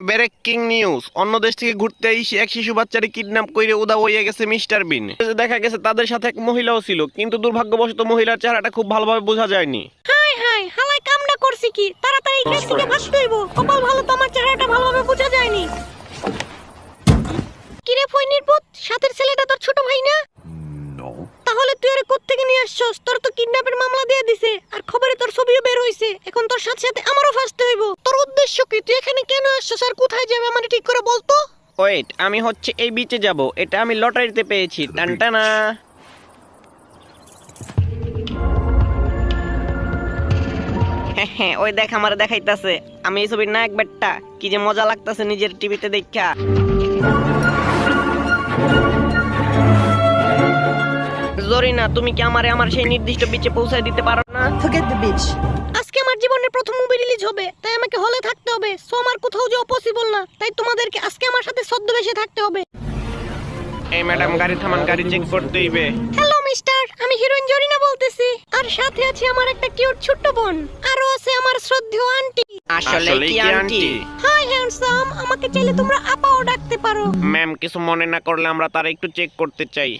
Breaking news, অন্য দেশ থেকে ঘুরতে এসে এক শিশু বাচ্চাকে কিডন্যাপ করে উধাও হয়ে গেছে মিস্টার বিন। দেখা গেছে তাদের সাথে এক মহিলাও ছিল, কিন্তু দুর্ভাগ্যবশত মহিলার চেহারাটা খুব ভালোভাবে বোঝা যায়নি। হাই হাই হালাই কামনা করছি কি, তাড়াতাড়ি এখান থেকে ভাগতে হইব। কপাল ভালো তো আমার চেহারাটা ভালোভাবে বোঝা যায়নি। কিরে ফইনির পুত, সাথের ছেলেটা তোর ছোট ভাই না? তাহলে তুই আরে কোত্থেকে নিয়ে আসছস? তোর তো কিডন্যাপের মামলা দিয়ে দিছে, আর খবরে তোর ছবিও বের হইছে। এখন তোর সাথে সাথে আমারও ফাঁসতে হইব। তোর উদ্দেশ্য কি? তুই এখানে কেন আসছস আর কোথায় যাবে মানে ঠিক করে বল তো। ওয়েট, আমি হচ্ছে এই বিচে যাব। এটা আমি লটারিতে পেয়েছি। টানটানা। হ্যাঁ, ওই দেখ আমার দেখাইতাছে আমি এই ছবির নায়ক বেটটা। কি যে মজা লাগতাছে নিজের টিভিতে দেখা। জরিনা, তুমি কি আমার সেই নির্দিষ্ট বিচে পৌঁছায় দিতে পারো না? Forget the beach. আজকে আমার জীবনের প্রথম মুভি রিলিজ হবে, তাই আমাকে হলে থাকতে হবে। সো আমার কোথাও যাওয়া পসিবল না, তাই তোমাদেরকে আজকে আমার সাথে ছদ্মবেশে থাকতে হবে। এই ম্যাডাম, গাড়ি থামান, গাড়ি চেক করতে হইবে। হ্যালো মিস্টার, আমি হিরোইন জরিনা বলতেছি। আর সাথে আছে আমার একটা কিউট ছোট্ট বোন, আরো আছে আমার শ্রদ্ধেয় আন্টি। আসলে কি আন্টি? হাই হ্যান্ডসাম, আমাকে চাইলে তোমরা আপাও ডাকতে পারো। ম্যাম, কিছু মনে না করলে আমরা তারা একটু চেক করতে চাই।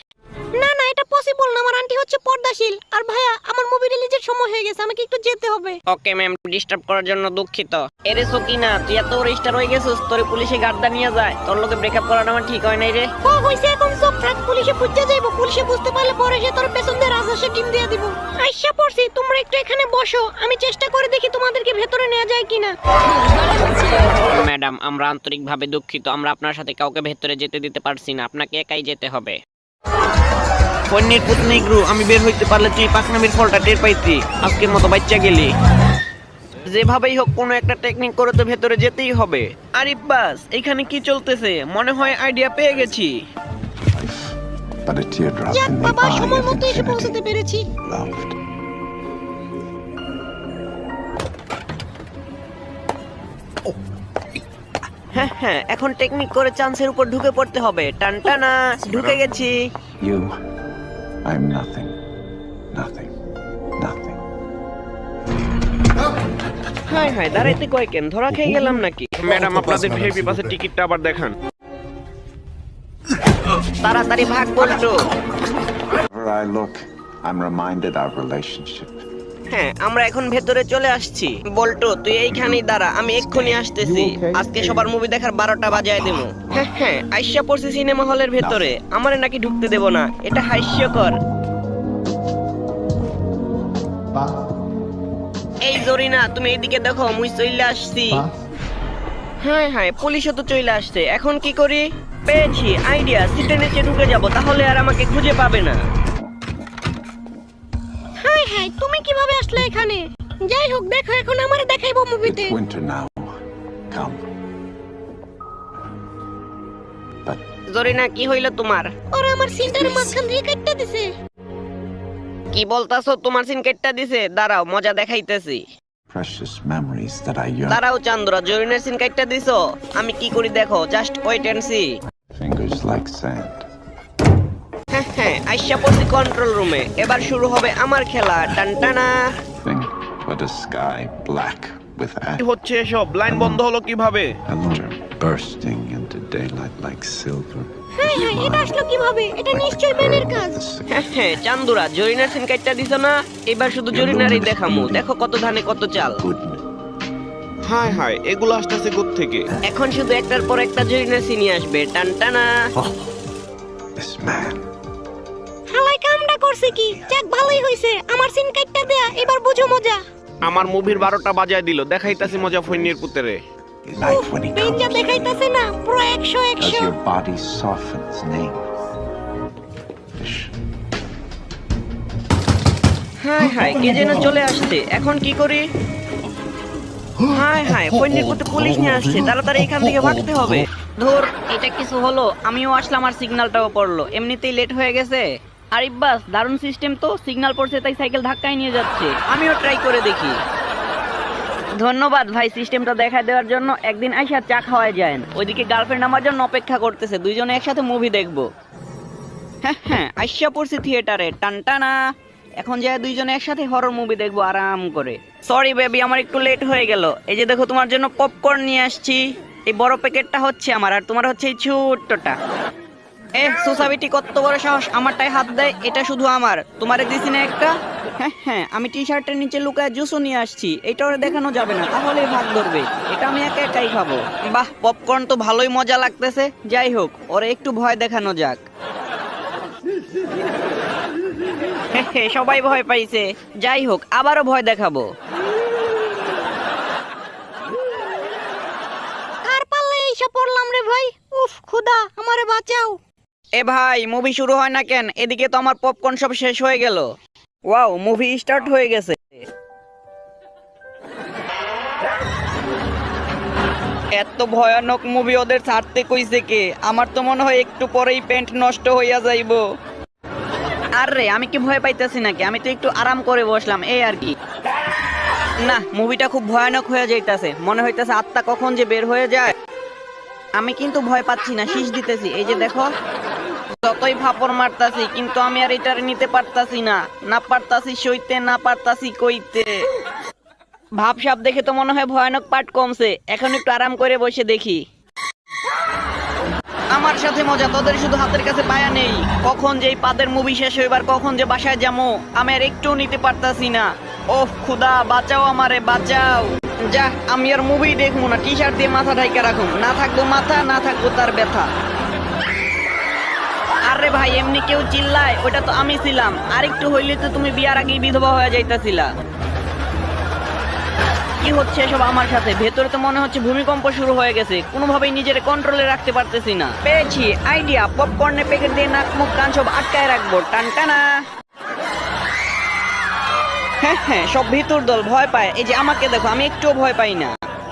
না না, এটা পসিবল না। আমার আন্টি হচ্ছে পর্দাশীল। আর ভাইয়া, আমার মুভি রিলিজের সময় হয়ে গেছে, আমাকে একটু যেতে হবে। ওকে ম্যাম, ডিস্টার্ব করার জন্য দুঃখিত। এরে সকিনা, তুই এত রেজিস্টার হয়ে গেছিস, তোরে পুলিশে গার্ডা নিয়ে যায়। তোর লোকে ব্রেকআপ করাটা আমার ঠিক হয় নাই রে। ও হইছে, এখন চুপ থাক। পুলিশে বুঝতে যাইবো, পুলিশে বুঝতে পারলে পরে সে তোর পেছন দিয়ে রাজহাঁসে ডিম দিয়ে দিব। আইসা পড়ছি, তোমরা একটু এখানে বসো, আমি চেষ্টা করে দেখি তোমাদেরকে ভেতরে নেওয়া যায় কিনা। ম্যাডাম, আমরা আন্তরিকভাবে দুঃখিত, আমরা আপনার সাথে কাউকে ভেতরে যেতে দিতে পারছি না। আপনাকে একাই যেতে হবে। পন্নির পুতনি গ্রু, আমি বের হইতে পারলে তুই পাকনামির ফলটা টের পাইতি। আজকের মতো বাচ্চা গেলি। যেভাবেই হোক কোনো একটা টেকনিক করে তো ভেতরে যেতেই হবে। আরিফ বাস, এখানে কি চলতেছে? মনে হয় আইডিয়া পেয়ে গেছি। যাক বাবা, সময় মতো এসে পৌঁছাতে পেরেছি। হ্যাঁ, এখন টেকনিক করে চান্সের উপর ঢুকে পড়তে হবে। টানটানা, ঢুকে গেছি। I'm nothing. হাই, দাঁড়াইতে কয়েকেন, ধরা খেয়ে গেলাম নাকি? ম্যাডাম, আপনাদের ভিআইপি পাসের টিকিটটা আবার দেখান। তাড়াতাড়ি ভাগ বলতো। Wherever I look, I'm reminded our relationship. হ্যাঁ, আমরা এখন ভেতরে চলে আসছি। বলতো, তুই এইখানেই দাঁড়া, আমি এক্ষুনি আসতেছি। আজকে সবার মুভি দেখার 12টা বাজায় দেবো। হ্যাঁ, আইসা পড়ছি সিনেমা হলের ভেতরে। আমারে নাকি ঢুকতে দেব না, এটা হাস্যকর। এই জরিনা, তুমি এইদিকে দেখো, মুই চলে আসছি। হ্যাঁ, পুলিশও তো চলে আসছে। এখন কি করি? পেয়েছি আইডিয়া, সিটের নিচে ঢুকে যাব, তাহলে আর আমাকে খুঁজে পাবে না। হাই, তুমি কিভাবে আসলে এখানে? যাই হোক, দেখো এখন আমারে দেখাইবো মুভিতে। It's winter now. Come. But Zarina, কি হইলো তোমার? ওরা আমার সিনটার মাঝখান দিয়ে কেটে দিছে। কি বলতাছো? তোমার সিন কেটটা দিছে? দাঁড়াও, মজা দেখাইতেছি। precious memories that I yearn. দাঁড়াও চান্দরা, জরিনার সিন কেটটা দিছো? আমি কি করি দেখো, just wait and see. Fingers like sand. হ্যাঁ, আইসা পড়ছি কন্ট্রোল রুমে। এবার শুরু হবে আমার খেলা। টানটানা। Think what a sky black with ash. হচ্ছে এসব? লাইন বন্ধ হলো কিভাবে? Alone bursting into daylight like silver. Hi, এটা আসলো কিভাবে? এটা নিশ্চয়ই বেনের কাজ। হ্যাঁ, চান্দুরা, জরিনার সিন কেটটা দিছো না? এবার শুধু জরিনারই দেখামু। দেখো কত ধানে কত চাল। হাই, এগুলো আসতেছে কোথা থেকে? এখন শুধু একটার পর একটা জরিনার সিনই আসবে। টানটানা। This man. হালাই কামটা করছে কি? যাক, ভালোই হইছে, আমার সিন কাটটা দেয়া। এবার বুঝো মজা। আমার মুভির 12টা বাজায় দিল। দেখাইতাছি মজা ফইনির পুতেরে। Life when he বেঞ্জা comes দেখাইতাছে না, পুরো 100 as 100। your body softens name. Hi, কে যেন চলে আসছে। এখন কি করি? হাই, ফইনির পুতে পুলিশ নিয়ে আসছে। তাড়াতাড়ি এখান থেকে ভাগতে হবে। ধুর, এটা কিছু হলো। আমিও আসলাম, আর সিগন্যালটাও পড়লো। এমনিতেই লেট হয়ে গেছে। আরিফ বাস, দারুণ সিস্টেম তো। সিগন্যাল পড়ছে তাই সাইকেল ধাক্কায় নিয়ে যাচ্ছে। আমিও ট্রাই করে দেখি। ধন্যবাদ ভাই সিস্টেমটা দেখা দেওয়ার জন্য। একদিন আইসা চা খাওয়ায় যায়। ওইদিকে গার্লফ্রেন্ড আমার জন্য অপেক্ষা করতেছে, দুইজনে একসাথে মুভি দেখবো। হ্যাঁ, আইসা পড়ছি থিয়েটারে। টানটানা। এখন যায় দুইজনে একসাথে হরর মুভি দেখবো আরাম করে। সরি বেবি, আমার একটু লেট হয়ে গেল। এই যে দেখো, তোমার জন্য পপকর্ন নিয়ে আসছি। এই বড় প্যাকেটটা হচ্ছে আমার, আর তোমার হচ্ছে এই ছোট্টটা। সোসাইটি কত বড় সাহস আমারটাই হাত দেয়, এটা শুধু আমার, তোমারে দিছি না একটা। হ্যাঁ হ্যাঁ, আমি টি শার্টের নিচে লুকায় জুসও নিয়ে আসছি, এটা ওরা দেখানো যাবে না, তাহলেই ভাগ ধরবে, এটা আমি একা একাই খাবো। বাহ, পপকর্ন তো ভালোই মজা লাগতেছে। যাই হোক, ওরা একটু ভয় দেখানো যাক। সবাই ভয় পাইছে, যাই হোক আবারও ভয় দেখাবো। কার পাল্লায় এইসব পড়লাম রে ভাই, উফ খুদা আমারে বাঁচাও। এ ভাই, মুভি শুরু হয় না কেন? এদিকে তো আমার পপকর্ন সব শেষ হয়ে গেল। ওয়াও, মুভি স্টার্ট হয়ে গেছে। এত ভয়ানক মুভি ওদের ছাড়তে কইছে কে? আমার তো মনে হয় একটু পরেই প্যান্ট নষ্ট হইয়া যাইবো। আরে আমি কি ভয় পাইতেছি নাকি? আমি তো একটু আরাম করে বসলাম, এই আর কি। না, মুভিটা খুব ভয়ানক হয়ে যাইতাছে, মনে হইতাছে আত্মা কখন যে বের হয়ে যায়। আমি কিন্তু ভয় পাচ্ছি না, শীষ দিতেছি, এই যে দেখো। যতই ফাপড় মারতাছি, কিন্তু আমি আর এটারে নিতে পারতাছি না, না পারতাছি সইতে, না পারতাছি কইতে। ভাবসাব দেখে তো মনে হয় ভয়ানক পার্ট কমছে, এখন একটু আরাম করে বসে দেখি। আমার সাথে মজা, তোদের শুধু হাতের কাছে পায়া নেই। কখন যে এই পাদের মুভি শেষ হইবার, কখন যে বাসায় যাবো, আমি আর একটু নিতে পারতাছি না। ওহ খুদা, বাঁচাও আমারে, বাঁচাও। যা, আমি আর মুভি দেখবো না, টি শার্ট দিয়ে মাথা ঢাইকা রাখুন, না থাকবো মাথা, না থাকবো তার ব্যথা। আরে ভাই, এমনি কেউ চিল্লায়? ওটা তো আমি ছিলাম, আর একটু হইলে তো তুমি বিয়ার আগেই বিধবা হয়ে যাইতাছিলা। কি হচ্ছে এসব আমার সাথে? ভেতরে তো মনে হচ্ছে ভূমিকম্প শুরু হয়ে গেছে, কোনোভাবেই নিজের কন্ট্রোলে রাখতে পারতেছি না। পেয়েছি আইডিয়া, পপকর্নের প্যাকেট দিয়ে নাক মুখ কান সব আটকায় রাখবো, টানটানা। হ্যাঁ হ্যাঁ, সব ভিতর দল ভয় পায়, এই যে আমাকে দেখো, আমি একটুও ভয় পাই না।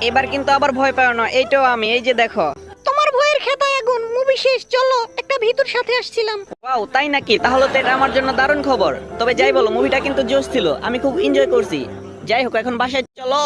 এবার কিন্তু আবার ভয় পাও না, এইটাও আমি, এই যে দেখো। তোমার ভয়ের খেতায় আগুন, মুভি শেষ, চলো একটা ভিতর সাথে আসছিলাম। ওয়াও, তাই নাকি? তাহলে তো এটা আমার জন্য দারুণ খবর। তবে যাই বলো, মুভিটা কিন্তু জোশ ছিল, আমি খুব এনজয় করছি। যাই হোক, এখন বাসায় চলো।